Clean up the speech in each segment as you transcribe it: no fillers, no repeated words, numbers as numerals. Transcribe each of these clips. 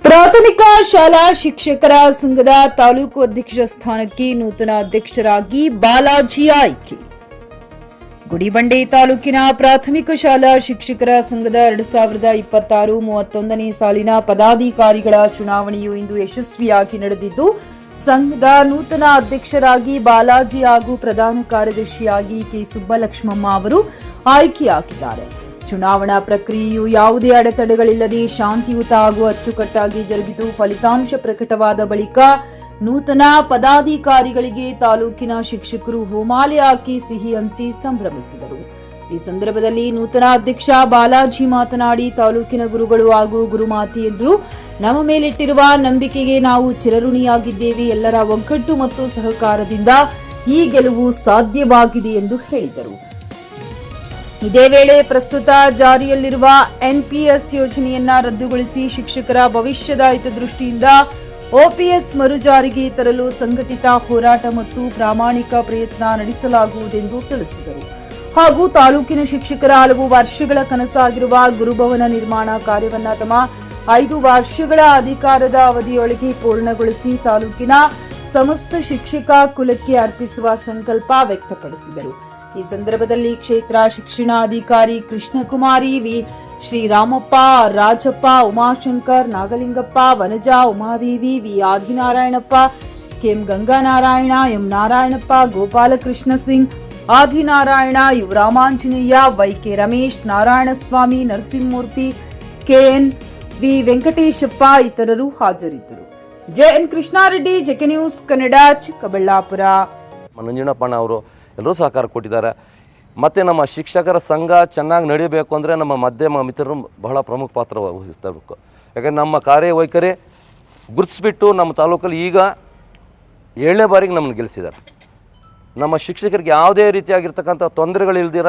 ಪ್ರಾಥಮಿಕ ಶಾಲಾ ಶಿಕ್ಷಕರ ಸಂಘದ ತಾಲೂಕು ಅಧ್ಯಕ್ಷ ಸ್ಥಾನಕ್ಕೆ ನೂತನ ಅಧ್ಯಕ್ಷರಾಗಿ ಬಾಲಾಜಿ ಆಯ್ಕೆ. ಗುಡಿಬಂಡೆ ತಾಲೂಕಿನ ಪ್ರಾಥಮಿಕ ಶಾಲಾ ಶಿಕ್ಷಕರ ಸಂಘದ 2026-31ನೇ ಸಾಲಿನ ಪದಾಧಿಕಾರಿಗಳ ಚುನಾವಣೆಯು ಇಂದು ಯಶಸ್ವಿಯಾಗಿ ನಡೆದಿದ್ದು, ಸಂಘದ ನೂತನ ಅಧ್ಯಕ್ಷರಾಗಿ ಬಾಲಾಜಿ ಹಾಗೂ ಪ್ರಧಾನ ಕಾರ್ಯದರ್ಶಿಯಾಗಿ ಕೆ ಸುಬ್ಬಲಕ್ಷ್ಮಮ್ಮ ಅವರು ಆಯ್ಕೆಯಾಗಿದ್ದಾರೆ. ಚುನಾವಣಾ ಪ್ರಕ್ರಿಯೆಯು ಯಾವುದೇ ಅಡೆತಡೆಗಳಿಲ್ಲದೆ ಶಾಂತಿಯುತ ಹಾಗೂ ಅಚ್ಚುಕಟ್ಟಾಗಿ ಜರುಗಿತು. ಫಲಿತಾಂಶ ಪ್ರಕಟವಾದ ಬಳಿಕ ನೂತನ ಪದಾಧಿಕಾರಿಗಳಿಗೆ ತಾಲೂಕಿನ ಶಿಕ್ಷಕರು ಹೂಮಾಲೆ ಹಾಕಿ ಸಿಹಿ ಹಂಚಿ ಸಂಭ್ರಮಿಸಿದರು. ಈ ಸಂದರ್ಭದಲ್ಲಿ ನೂತನ ಅಧ್ಯಕ್ಷ ಬಾಲಾಜಿ ಮಾತನಾಡಿ, ತಾಲೂಕಿನ ಗುರುಗಳು ಹಾಗೂ ಗುರುಮಾತೆಯರು ನಮ್ಮ ಮೇಲಿಟ್ಟಿರುವ ನಂಬಿಕೆಗೆ ನಾವು ಚಿರಋಣಿಯಾಗಿದ್ದೇವೆ. ಎಲ್ಲರ ಒಗ್ಗಟ್ಟು ಮತ್ತು ಸಹಕಾರದಿಂದ ಈ ಗೆಲುವು ಸಾಧ್ಯವಾಗಿದೆ ಎಂದು ಹೇಳಿದರು. ಇದೇ ವೇಳೆ ಪ್ರಸ್ತುತ ಜಾರಿಯಲ್ಲಿರುವ ಎನ್ಪಿಎಸ್ ಯೋಜನೆಯನ್ನ ರದ್ದುಗೊಳಿಸಿ ಶಿಕ್ಷಕರ ಭವಿಷ್ಯದ ಹಿತದೃಷ್ಟಿಯಿಂದ ಓಪಿಎಸ್ ಮರುಜಾರಿಗೆ ತರಲು ಸಂಘಟಿತ ಹೋರಾಟ ಮತ್ತು ಪ್ರಾಮಾಣಿಕ ಪ್ರಯತ್ನ ನಡೆಸಲಾಗುವುದೆಂದು ತಿಳಿಸಿದರು. ಹಾಗೂ ತಾಲೂಕಿನ ಶಿಕ್ಷಕರ ಹಲವು ವರ್ಷಗಳ ಕನಸಾಗಿರುವ ಗುರುಭವನ ನಿರ್ಮಾಣ ಕಾರ್ಯವನ್ನ ತಮ್ಮ 5 ವರ್ಷಗಳ ಅಧಿಕಾರದ ಅವಧಿಯೊಳಗೆ ಪೂರ್ಣಗೊಳಿಸಿ ತಾಲೂಕಿನ ಸಮಸ್ತ ಶಿಕ್ಷಕ ಕುಲಕ್ಕೆ ಅರ್ಪಿಸುವ ಸಂಕಲ್ಪ ವ್ಯಕ್ತಪಡಿಸಿದರು. ಈ ಸಂದರ್ಭದಲ್ಲಿ ಕ್ಷೇತ್ರ ಶಿಕ್ಷಣಾಧಿಕಾರಿ Krishnakumari, V Sriramappa, Rajappa, Umashankar, Nagalingappa, Vanaja, Umadevi, V Adinarayanappa, KM Ganganarayana, M Narayanappa, Gopalakrishna Singh, Adinarayana, Yuvaramanjaneya, YK Ramesh, Narayanaswamy, Narasimhamurthy, KN V Venkateshappa ಇತರರು ಹಾಜರಿದ್ದರು. JN Krishnareddy, JK news Kannada, Chikkaballapur. ಮಂಜುಳಪ್ಪಣ್ಣ ಅವರು ಎಲ್ಲರೂ ಸಹಕಾರ ಕೊಟ್ಟಿದ್ದಾರೆ. ಮತ್ತು ನಮ್ಮ ಶಿಕ್ಷಕರ ಸಂಘ ಚೆನ್ನಾಗಿ ನಡೀಬೇಕು ಅಂದರೆ ನಮ್ಮ ಮಾಧ್ಯಮ ಮಿತ್ರರು ಬಹಳ ಪ್ರಮುಖ ಪಾತ್ರ ವಹಿಸಬೇಕು. ಯಾಕಂದರೆ ನಮ್ಮ ಕಾರ್ಯವೈಖರಿ ಗುರುತಿಸ್ಬಿಟ್ಟು ನಮ್ಮ ತಾಲೂಕಲ್ಲಿ ಈಗ 7ನೇ ಬಾರಿಗೆ ನಮ್ಮನ್ನು ಗೆಲ್ಲಿಸಿದ್ದಾರೆ. ನಮ್ಮ ಶಿಕ್ಷಕರಿಗೆ ಯಾವುದೇ ರೀತಿಯಾಗಿರ್ತಕ್ಕಂಥ ತೊಂದರೆಗಳಿಲ್ದಿರ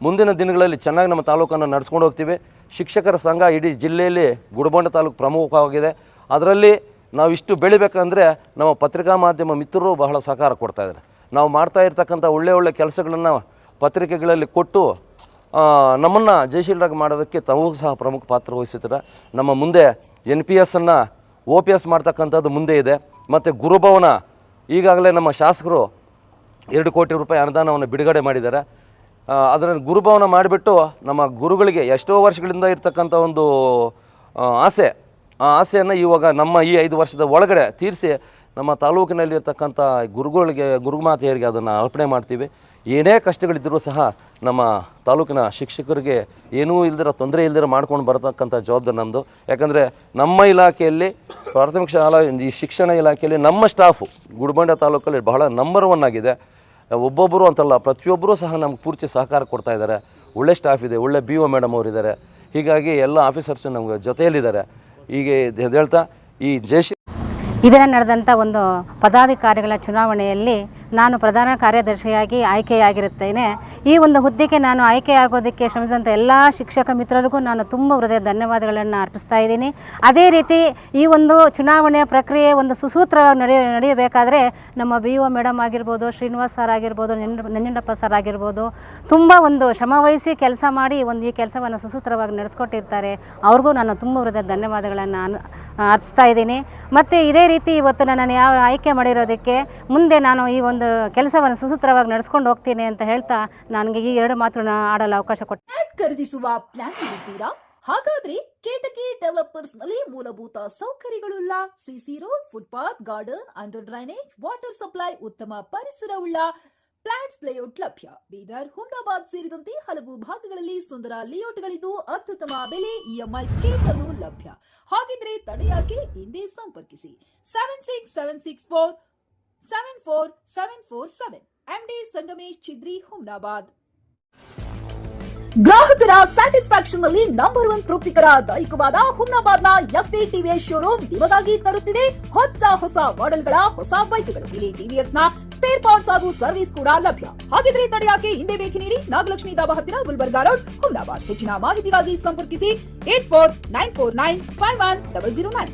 ಮುಂದಿನ ದಿನಗಳಲ್ಲಿ ಚೆನ್ನಾಗಿ ನಮ್ಮ ತಾಲೂಕನ್ನು ನಡೆಸ್ಕೊಂಡು ಹೋಗ್ತೀವಿ. ಶಿಕ್ಷಕರ ಸಂಘ ಇಡೀ ಜಿಲ್ಲೆಯಲ್ಲಿ ಗುಡಿಬಂಡೆ ತಾಲೂಕು ಪ್ರಮುಖವಾಗಿದೆ. ಅದರಲ್ಲಿ ನಾವು ಇಷ್ಟು ಬೆಳಿಬೇಕಂದ್ರೆ ನಮ್ಮ ಪತ್ರಿಕಾ ಮಾಧ್ಯಮ ಮಿತ್ರರು ಬಹಳ ಸಹಕಾರ ಕೊಡ್ತಾಯಿದ್ದಾರೆ. ನಾವು ಮಾಡ್ತಾ ಇರ್ತಕ್ಕಂಥ ಒಳ್ಳೆ ಕೆಲಸಗಳನ್ನು ಪತ್ರಿಕೆಗಳಲ್ಲಿ ಕೊಟ್ಟು ನಮ್ಮನ್ನು ಜಯಶೀಲರಾಗಿ ಮಾಡೋದಕ್ಕೆ ತಾವು ಸಹ ಪ್ರಮುಖ ಪಾತ್ರ ವಹಿಸುತ್ತಾರೆ. ನಮ್ಮ ಮುಂದೆ NPS ಅನ್ನು OPS ಮಾಡ್ತಕ್ಕಂಥದ್ದು ಮುಂದೆ ಇದೆ. ಮತ್ತು ಗುರುಭವನ ಈಗಾಗಲೇ ನಮ್ಮ ಶಾಸಕರು 2 ಕೋಟಿ ರೂಪಾಯಿ ಅನುದಾನವನ್ನು ಬಿಡುಗಡೆ ಮಾಡಿದ್ದಾರೆ. ಅದನ್ನು ಗುರುಭವನ ಮಾಡಿಬಿಟ್ಟು ನಮ್ಮ ಗುರುಗಳಿಗೆ ಎಷ್ಟೋ ವರ್ಷಗಳಿಂದ ಇರ್ತಕ್ಕಂಥ ಒಂದು ಆಸೆ, ಆ ಆಸೆಯನ್ನು ಇವಾಗ ನಮ್ಮ ಈ 5 ವರ್ಷದ ಒಳಗಡೆ ತೀರಿಸಿ ನಮ್ಮ ತಾಲೂಕಿನಲ್ಲಿರ್ತಕ್ಕಂಥ ಗುರುಗಳಿಗೆ, ಗುರುಮಾತೆಯರಿಗೆ ಅದನ್ನು ಅರ್ಪಣೆ ಮಾಡ್ತೀವಿ. ಏನೇ ಕಷ್ಟಗಳಿದ್ದರೂ ಸಹ ನಮ್ಮ ತಾಲೂಕಿನ ಶಿಕ್ಷಕರಿಗೆ ಏನೂ ಇಲ್ದಿರ, ತೊಂದರೆ ಇಲ್ದಿರ ಮಾಡ್ಕೊಂಡು ಬರತಕ್ಕಂಥ ಜವಾಬ್ದಾರಿ ನಮ್ಮದು. ಯಾಕಂದರೆ ನಮ್ಮ ಇಲಾಖೆಯಲ್ಲಿ ಪ್ರಾಥಮಿಕ ಶಾಲಾ ಈ ಶಿಕ್ಷಣ ಇಲಾಖೆಯಲ್ಲಿ ನಮ್ಮ ಸ್ಟಾಫು ಗುಡಿಬಂಡೆ ತಾಲೂಕಲ್ಲಿ ಬಹಳ ನಂಬರ್ 1 ಆಗಿದೆ. ಒಬ್ಬೊಬ್ಬರು ಅಂತಲ್ಲ, ಪ್ರತಿಯೊಬ್ಬರೂ ಸಹ ನಮ್ಗೆ ಪೂರ್ತಿ ಸಹಕಾರ ಕೊಡ್ತಾ ಇದ್ದಾರೆ. ಒಳ್ಳೆ ಸ್ಟಾಫ್ ಇದೆ, ಒಳ್ಳೆ BO ಮೇಡಮ್ ಅವರಿದ್ದಾರೆ. ಹೀಗಾಗಿ ಎಲ್ಲ ಆಫೀಸರ್ಸು ನಮಗೆ ಜೊತೆಯಲ್ಲಿದ್ದಾರೆ. ಹೀಗೆ ಹೇಳ್ತಾ ಈ ಇದನ್ನು ನಡೆದಂಥ ಒಂದು ಪದಾಧಿಕಾರಿಗಳ ಚುನಾವಣೆಯಲ್ಲಿ ನಾನು ಪ್ರಧಾನ ಕಾರ್ಯದರ್ಶಿಯಾಗಿ ಆಯ್ಕೆಯಾಗಿರುತ್ತೇನೆ. ಈ ಒಂದು ಹುದ್ದೆಗೆ ನಾನು ಆಯ್ಕೆಯಾಗೋದಕ್ಕೆ ಶ್ರಮಿಸಿದಂಥ ಎಲ್ಲ ಶಿಕ್ಷಕ ಮಿತ್ರರಿಗೂ ನಾನು ತುಂಬ ಹೃದಯ ಧನ್ಯವಾದಗಳನ್ನು ಅರ್ಪಿಸ್ತಾ ಇದ್ದೀನಿ. ಅದೇ ರೀತಿ ಈ ಒಂದು ಚುನಾವಣೆಯ ಪ್ರಕ್ರಿಯೆ ಒಂದು ಸುಸೂತ್ರವಾಗಿ ನಡೆಯಬೇಕಾದ್ರೆ ನಮ್ಮ BO ಮೇಡಮ್ ಆಗಿರ್ಬೋದು, ಶ್ರೀನಿವಾಸ್ ಸರ್ ಆಗಿರ್ಬೋದು, ನಂಜುಂಡಪ್ಪ ಸರ್ ಆಗಿರ್ಬೋದು, ತುಂಬ ಒಂದು ಶ್ರಮವಹಿಸಿ ಕೆಲಸ ಮಾಡಿ ಈ ಕೆಲಸವನ್ನು ಸುಸೂತ್ರವಾಗಿ ನಡೆಸ್ಕೊಟ್ಟಿರ್ತಾರೆ. ಅವ್ರಿಗೂ ನಾನು ತುಂಬ ಹೃದಯ ಧನ್ಯವಾದಗಳನ್ನು ಅರ್ಪಿಸ್ತಾ ಇದ್ದೀನಿ. ಮತ್ತು ಇದೇ ರೀತಿ ಇವತ್ತು ನಾನು ಯಾವ ಆಯ್ಕೆ ಮಾಡಿರೋದಕ್ಕೆ ಮುಂದೆ ನಾನು ಈ ಒಂದು ಕೆಲಸವನ್ನು ಸುಸೂತ್ರವಾಗಿ ನಡೆಸ್ಕೊಂಡು ಹೋಗ್ತೀನಿ ಅಂತ ಹೇಳ್ತಾ ನನಗೆ ಈ 2 ಮಾತುಗಳನ್ನು ಆಡಲು ಅವಕಾಶ ಕೊಟ್ಟು ಖರೀದಿಸುವ ಪ್ಲಾನ್ ಇದ್ದೀರಾ? ಹಾಗಾದ್ರೆ ಕೇತಕಿ ಡೆವಲಪರ್ಸ್ ನಲ್ಲಿ ಮೂಲಭೂತ ಸೌಕರ್ಯಗಳುಳ್ಳ CC road, footpath, garden, under drainage, water supply, ಉತ್ತಮ ಪರಿಸರವುಳ್ಳ ಫ್ಲಾಟ್ಸ್ ಲೇಔಟ್ ಲಭ್ಯ. ಬೀದರ್, ಹುಮ್ನಾಬಾದ್ ಸೇರಿದಂತೆ ಹಲವು ಭಾಗಗಳಲ್ಲಿ ಸುಂದರ ಲೇಔಟ್ಗಳಿದ್ದು ಅತ್ಯುತ್ತಮ ಬೆಲೆ, EMI ಸ್ಕೀಮ್ ಅನ್ನು ಲಭ್ಯ. ಹಾಗಿದ್ರೆ ತಡೆಯಾಕೆ ಹಿಂದೆ ಸಂಪರ್ಕಿಸಿ 7676474747 MD ಸಂಗಮೇಶ್ ಚಿದ್ರಿ, ಹುಮ್ನಾಬಾದ್. ಗ್ರಾಹಕರ ಸ್ಯಾಟಿಸ್ಫ್ಯಾಕ್ಷನ್ ನಲ್ಲಿ ನಂಬರ್ 1 ತೃಪ್ತಿಕರದಾಯಕವಾದ ಹುಮ್ನಾಬಾದ್ನ SV TVS ಶೋರೂಮ್ ನಿಮಗಾಗಿ ತರುತ್ತಿದೆ ಹೊಸ ಮಾಡೆಲ್ಗಳ ಹೊಸ ಬೈಕ್ಗಳು. ಇಲ್ಲಿ TVS ನ ಸ್ಪೇರ್ ಪಾರ್ಟ್ಸ್ ಹಾಗೂ ಸರ್ವಿಸ್ ಕೂಡ ಲಭ್ಯ. ಹಾಗಿದ್ರೆ ತಡೆಯಾಕೆ ಹಿಂದೆ ಭೇಟಿ ನೀಡಿ ನಾಗಲಕ್ಷ್ಮಿ ಧಾಬಾ ಹತ್ತಿರ, ಗುಲ್ಬರ್ಗಾ ರೋಡ್, ಹುಮ್ನಾಬಾದ್. ಹೆಚ್ಚಿನ ಮಾಹಿತಿಗಾಗಿ ಸಂಪರ್ಕಿಸಿ 8494951009.